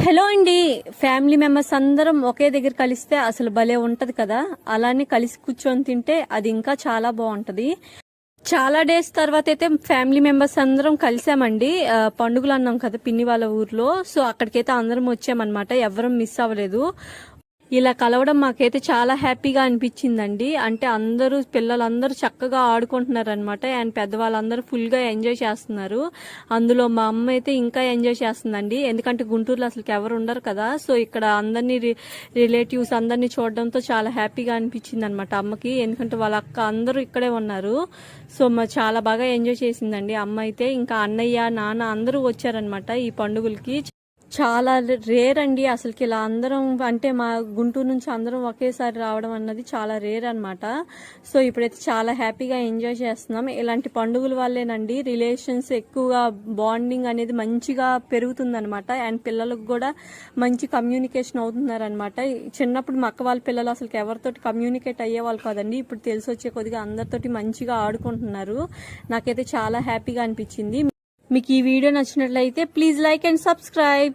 Hello అండి. Family members అందరం ఒకే దగ్గర కలిస్తే అసలు భలే ఉంటది కదా. అలానే కలిసి కూర్చొని తింటే అది ఇంకా చాలా బాగుంటది. చాలా డేస్ తర్వాత అయితే ఫ్యామిలీ మెంబర్స్ అందరం కలిసామండి. పండుగలు అన్నాం కదా పిన్ని వాళ్ళ ఊర్లో. సో అక్కడికైతే అందరం వచ్చామన్నమాట. ఎవరం మిస్ అవ్వలేదు. ఇలా కలవడం మాకైతే చాలా హ్యాపీగా అనిపించిందండి. అంటే అందరూ పిల్లలందరూ చక్కగా ఆడుకుంటున్నారు అనమాట. అండ్ పెద్దవాళ్ళందరూ ఫుల్ గా ఎంజాయ్ చేస్తున్నారు. అందులో మా అమ్మ అయితే ఇంకా ఎంజాయ్ చేస్తుందండి. ఎందుకంటే గుంటూరులో అసలు ఎవరు ఉండరు కదా. సో ఇక్కడ అందరినీ రిలేటివ్స్ అందరినీ చూడడంతో చాలా హ్యాపీగా అనిపించింది అనమాట అమ్మకి. ఎందుకంటే వాళ్ళ అక్క అందరూ ఇక్కడే ఉన్నారు. సో చాలా బాగా ఎంజాయ్ చేసిందండి అమ్మ అయితే. ఇంకా అన్నయ్య నాన్న అందరూ వచ్చారనమాట ఈ పండుగలకి. చాలా రేర్ అండి అసలుకి ఇలా అందరం, అంటే మా గుంటూరు నుంచి అందరం ఒకేసారి రావడం అన్నది చాలా రేర్ అనమాట. సో ఇప్పుడైతే చాలా హ్యాపీగా ఎంజాయ్ చేస్తున్నాం. ఇలాంటి పండుగల వల్లేనండి రిలేషన్స్ ఎక్కువగా బాండింగ్ అనేది మంచిగా పెరుగుతుందనమాట. అండ్ పిల్లలకు కూడా మంచి కమ్యూనికేషన్ అవుతున్నారనమాట. చిన్నప్పుడు మా అక్క వాళ్ళ పిల్లలు అసలు ఎవరితోటి కమ్యూనికేట్ అయ్యేవాళ్ళు కాదండి. ఇప్పుడు తెలిసి వచ్చే కొద్దిగా అందరితోటి మంచిగా ఆడుకుంటున్నారు. నాకైతే చాలా హ్యాపీగా అనిపించింది. మీకు ఈ వీడియో నచ్చినట్లయితే ప్లీజ్ లైక్ అండ్ సబ్స్క్రైబ్.